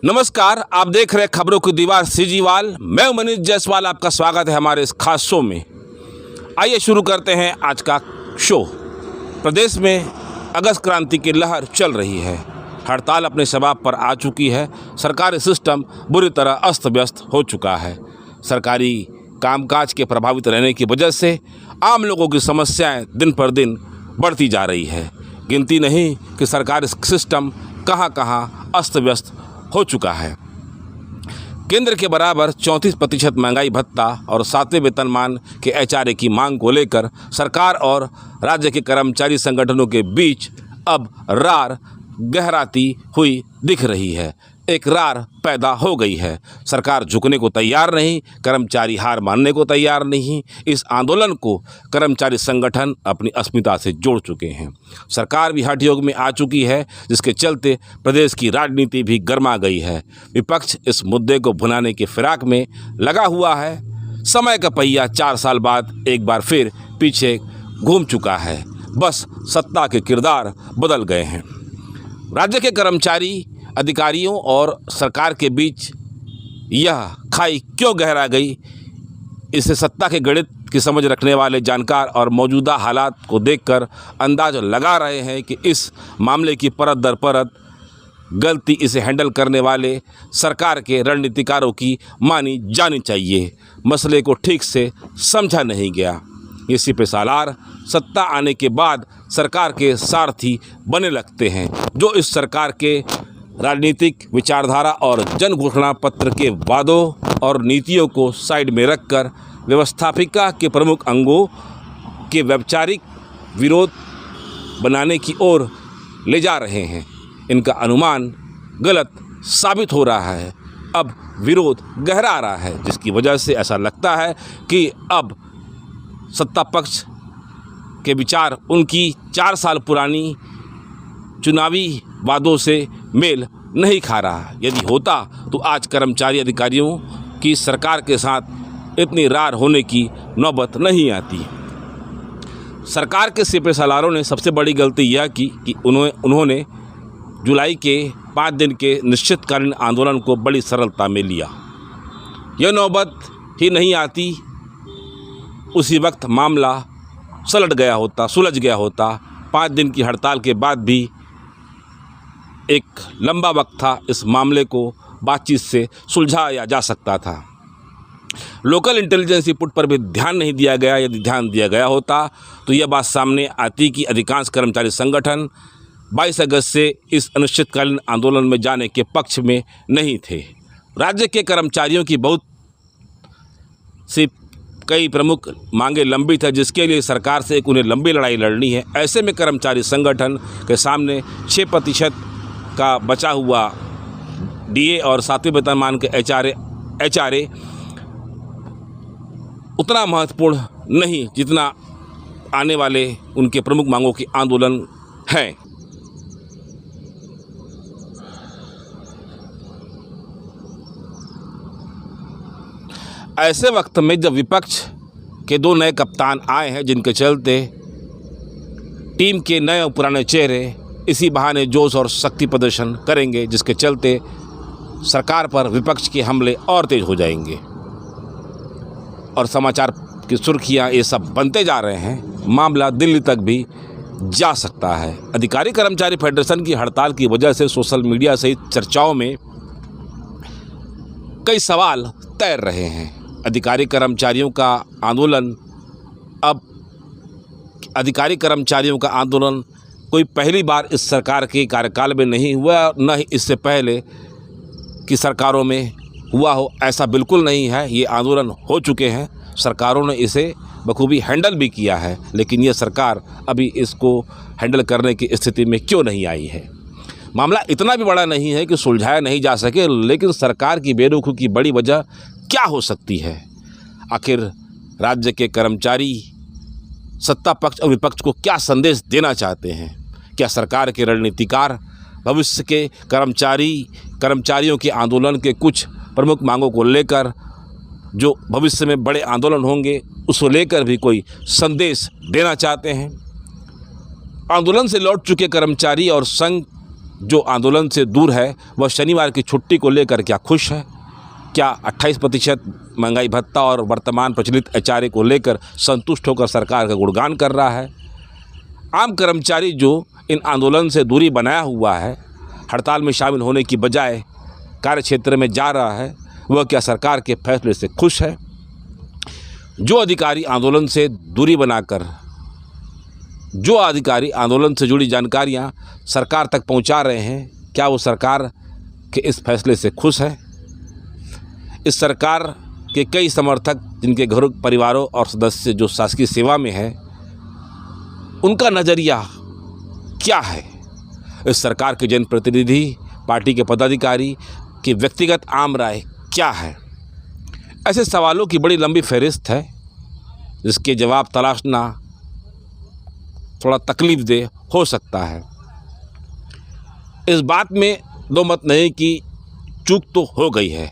नमस्कार, आप देख रहे हैं खबरों की दीवार सीजीवाल। मैं मनीष जायसवाल, आपका स्वागत है हमारे इस खास शो में। आइए शुरू करते हैं आज का शो। प्रदेश में अगस्त क्रांति की लहर चल रही है। हड़ताल अपने शबाब पर आ चुकी है। सरकारी सिस्टम बुरी तरह अस्त व्यस्त हो चुका है। सरकारी कामकाज के प्रभावित रहने की वजह से आम लोगों की समस्याएं दिन पर दिन बढ़ती जा रही है। गिनती नहीं कि सरकारी सिस्टम कहां कहां अस्त व्यस्त हो चुका है। केंद्र के बराबर 34% महंगाई भत्ता और 7वें वेतनमान के एचआरए की मांग को लेकर सरकार और राज्य के कर्मचारी संगठनों के बीच अब रार गहराती हुई दिख रही है। एक रार पैदा हो गई है। सरकार झुकने को तैयार नहीं, कर्मचारी हार मानने को तैयार नहीं। इस आंदोलन को कर्मचारी संगठन अपनी अस्मिता से जोड़ चुके हैं। सरकार भी हठ योग में आ चुकी है, जिसके चलते प्रदेश की राजनीति भी गर्मा गई है। विपक्ष इस मुद्दे को भुनाने की फिराक में लगा हुआ है। समय का पहिया 4 साल बाद एक बार फिर पीछे घूम चुका है। बस सत्ता के किरदार बदल गए हैं। राज्य के कर्मचारी अधिकारियों और सरकार के बीच यह खाई क्यों गहरा गई, इसे सत्ता के गणित की समझ रखने वाले जानकार और मौजूदा हालात को देखकर अंदाज लगा रहे हैं कि इस मामले की परत दर परत गलती इसे हैंडल करने वाले सरकार के रणनीतिकारों की मानी जानी चाहिए। मसले को ठीक से समझा नहीं गया। ये सिपह सालार सत्ता आने के बाद सरकार के सारथी बने लगते हैं, जो इस सरकार के राजनीतिक विचारधारा और जन घोषणा पत्र के वादों और नीतियों को साइड में रखकर व्यवस्थापिका के प्रमुख अंगों के वैचारिक विरोध बनाने की ओर ले जा रहे हैं। इनका अनुमान गलत साबित हो रहा है। अब विरोध गहरा रहा है, जिसकी वजह से ऐसा लगता है कि अब सत्ता पक्ष के विचार उनकी 4 साल पुरानी चुनावी वादों से मेल नहीं खा रहा। यदि होता तो आज कर्मचारी अधिकारियों की सरकार के साथ इतनी रार होने की नौबत नहीं आती। सरकार के सिपह सालारों ने सबसे बड़ी गलती यह की कि उन्होंने जुलाई के 5 दिन के निश्चितकालीन आंदोलन को बड़ी सरलता में लिया। यह नौबत ही नहीं आती, उसी वक्त मामला सुलझ गया होता। 5 दिन की हड़ताल के बाद भी एक लंबा वक्त था। इस मामले को बातचीत से सुलझाया जा सकता था। लोकल इंटेलिजेंस रिपोर्ट पर भी ध्यान नहीं दिया गया। यदि ध्यान दिया गया होता तो यह बात सामने आती कि अधिकांश कर्मचारी संगठन 22 अगस्त से इस अनिश्चितकालीन आंदोलन में जाने के पक्ष में नहीं थे। राज्य के कर्मचारियों की बहुत सी कई प्रमुख मांगे लंबित है, जिसके लिए सरकार से एक उन्हें लंबी लड़ाई लड़नी है। ऐसे में कर्मचारी संगठन के सामने 6% का बचा हुआ डीए और 7वें वेतनमान के एचआरए उतना महत्वपूर्ण नहीं जितना आने वाले उनके प्रमुख मांगों की आंदोलन है। ऐसे वक्त में जब विपक्ष के 2 नए कप्तान आए हैं, जिनके चलते टीम के नए और पुराने चेहरे इसी बहाने जोश और शक्ति प्रदर्शन करेंगे, जिसके चलते सरकार पर विपक्ष के हमले और तेज हो जाएंगे और समाचार की सुर्खियां ये सब बनते जा रहे हैं। मामला दिल्ली तक भी जा सकता है। अधिकारी कर्मचारी फेडरेशन की हड़ताल की वजह से सोशल मीडिया सहित चर्चाओं में कई सवाल तैर रहे हैं। अधिकारी कर्मचारियों का आंदोलन कोई पहली बार इस सरकार के कार्यकाल में नहीं हुआ, न ही इससे पहले की सरकारों में हुआ हो, ऐसा बिल्कुल नहीं है। ये आंदोलन हो चुके हैं, सरकारों ने इसे बखूबी हैंडल भी किया है, लेकिन ये सरकार अभी इसको हैंडल करने की स्थिति में क्यों नहीं आई है। मामला इतना भी बड़ा नहीं है कि सुलझाया नहीं जा सके, लेकिन सरकार की बेरुखी की बड़ी वजह क्या हो सकती है। आखिर राज्य के कर्मचारी सत्ता पक्ष और विपक्ष को क्या संदेश देना चाहते हैं। क्या सरकार के रणनीतिकार भविष्य के कर्मचारियों के आंदोलन के कुछ प्रमुख मांगों को लेकर, जो भविष्य में बड़े आंदोलन होंगे, उसको लेकर भी कोई संदेश देना चाहते हैं। आंदोलन से लौट चुके कर्मचारी और संघ जो आंदोलन से दूर है वह शनिवार की छुट्टी को लेकर क्या खुश है? क्या 28% महंगाई भत्ता और वर्तमान प्रचलित HRA को लेकर संतुष्ट होकर सरकार का गुणगान कर रहा है? आम कर्मचारी जो इन आंदोलन से दूरी बनाया हुआ है, हड़ताल में शामिल होने की बजाय कार्यक्षेत्र में जा रहा है, वह क्या सरकार के फैसले से खुश है? जो अधिकारी आंदोलन से जुड़ी जानकारियां सरकार तक पहुंचा रहे हैं, क्या वो सरकार के इस फैसले से खुश है? इस सरकार के कई समर्थक जिनके घरों परिवारों और सदस्य जो शासकीय सेवा में है, उनका नज़रिया क्या है? इस सरकार के जनप्रतिनिधि, पार्टी के पदाधिकारी की व्यक्तिगत आम राय क्या है? ऐसे सवालों की बड़ी लंबी फहरिस्त है जिसके जवाब तलाशना थोड़ा तकलीफदेह हो सकता है। इस बात में दो मत नहीं कि चूक तो हो गई है,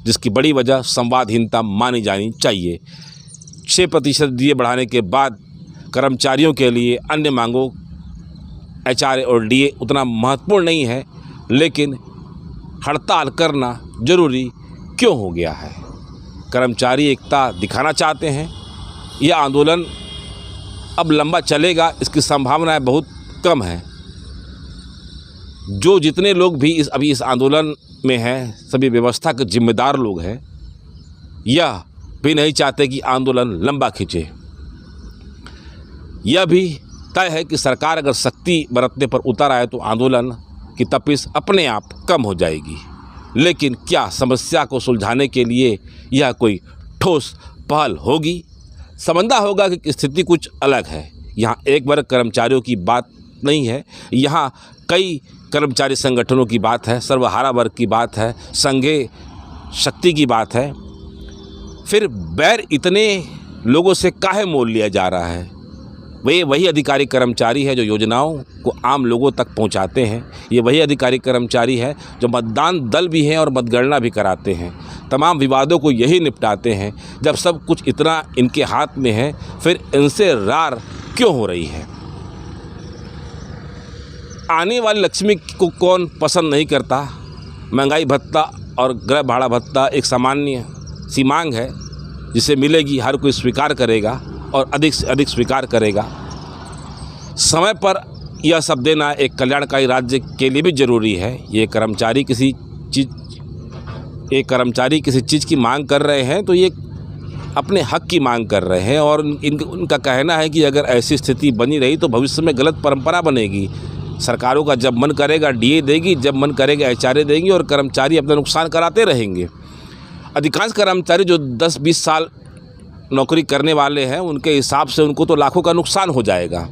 जिसकी बड़ी वजह संवादहीनता मानी जानी चाहिए। 6% DA बढ़ाने के बाद कर्मचारियों के लिए अन्य मांगों HRA और DA उतना महत्वपूर्ण नहीं है, लेकिन हड़ताल करना जरूरी क्यों हो गया है? कर्मचारी एकता दिखाना चाहते हैं या आंदोलन अब लंबा चलेगा, इसकी संभावनाएं बहुत कम है। जो जितने लोग भी अभी इस आंदोलन में हैं, सभी व्यवस्था के जिम्मेदार लोग हैं, यह भी नहीं चाहते कि आंदोलन लंबा खींचे। यह भी तय है कि सरकार अगर सख्ती बरतने पर उतर आए तो आंदोलन की तपिश अपने आप कम हो जाएगी। लेकिन क्या समस्या को सुलझाने के लिए यह कोई ठोस पहल होगी? समझना होगा कि स्थिति कुछ अलग है। यहाँ एक वर्ग कर्मचारियों की बात नहीं है, यहाँ कई कर्मचारी संगठनों की बात है, सर्वहारा वर्ग की बात है, संघीय शक्ति की बात है। फिर बैर इतने लोगों से काहे मोल लिया जा रहा है? वे वही अधिकारी कर्मचारी है जो योजनाओं को आम लोगों तक पहुंचाते हैं। ये वही अधिकारी कर्मचारी है जो मतदान दल भी हैं और मतगणना भी कराते हैं। तमाम विवादों को यही निपटाते हैं। जब सब कुछ इतना इनके हाथ में है, फिर इनसे रार क्यों हो रही है? आने वाली लक्ष्मी को कौन पसंद नहीं करता? महंगाई भत्ता और गृह भाड़ा भत्ता एक सामान्य सी मांग है, जिसे मिलेगी हर कोई स्वीकार करेगा और अधिक से अधिक स्वीकार करेगा। समय पर यह सब देना एक कल्याणकारी राज्य के लिए भी जरूरी है। ये कर्मचारी किसी चीज़ की मांग कर रहे हैं तो ये अपने हक की मांग कर रहे हैं, और उनका कहना है कि अगर ऐसी स्थिति बनी रही तो भविष्य में गलत परंपरा बनेगी। सरकारों का जब मन करेगा DA देगी, जब मन करेगा HRA देंगी, और कर्मचारी अपना नुकसान कराते रहेंगे। अधिकांश कर्मचारी जो 10-20 साल नौकरी करने वाले हैं, उनके हिसाब से उनको तो लाखों का नुकसान हो जाएगा।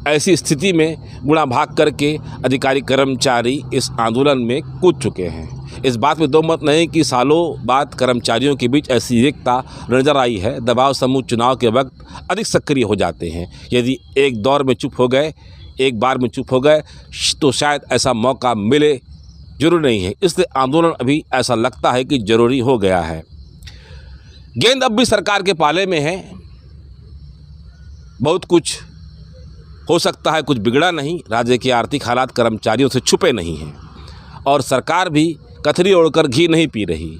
ऐसी स्थिति में गुणा भाग करके अधिकारी कर्मचारी इस आंदोलन में कूद चुके हैं। इस बात में दो मत नहीं कि सालों बाद कर्मचारियों के बीच ऐसी एकता नजर आई है। दबाव समूह चुनाव के वक्त अधिक सक्रिय हो जाते हैं। यदि एक बार में चुप हो गए तो शायद ऐसा मौका मिले, जरूर नहीं है। इसलिए आंदोलन अभी ऐसा लगता है कि जरूरी हो गया है। गेंद अब भी सरकार के पाले में है। बहुत कुछ हो सकता है, कुछ बिगड़ा नहीं। राज्य के आर्थिक हालात कर्मचारियों से छुपे नहीं हैं, और सरकार भी कथरी ओढ़कर घी नहीं पी रही।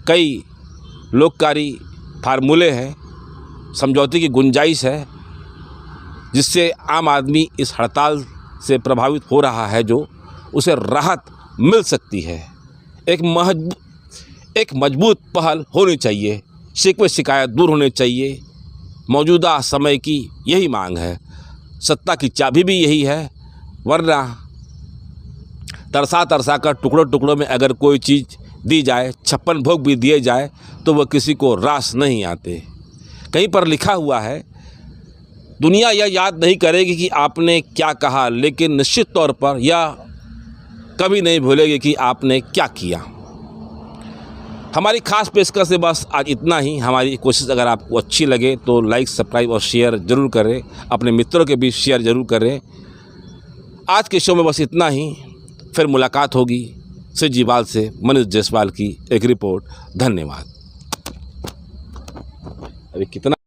कई लोककारी फार्मूले हैं, समझौते की गुंजाइश है, जिससे आम आदमी इस हड़ताल से प्रभावित हो रहा है, जो उसे राहत मिल सकती है। एक मजबूत पहल होनी चाहिए, शिकवे शिकायत दूर होने चाहिए। मौजूदा समय की यही मांग है। सत्ता की चाबी भी यही है, वरना तरसा कर टुकड़ों में अगर कोई चीज़ दी जाए, 56 भोग भी दिए जाए, तो वह किसी को रास नहीं आते। कहीं पर लिखा हुआ है, दुनिया यह याद नहीं करेगी कि आपने क्या कहा, लेकिन निश्चित तौर पर यह कभी नहीं भूलेगी कि आपने क्या किया। हमारी खास पेशकश से बस आज इतना ही। हमारी कोशिश अगर आपको अच्छी लगे तो लाइक, सब्सक्राइब और शेयर ज़रूर करें। अपने मित्रों के बीच शेयर ज़रूर करें। आज के शो में बस इतना ही। फिर मुलाकात होगी सीजीवाल से मनीष जायसवाल की एक रिपोर्ट। धन्यवाद। अभी कितना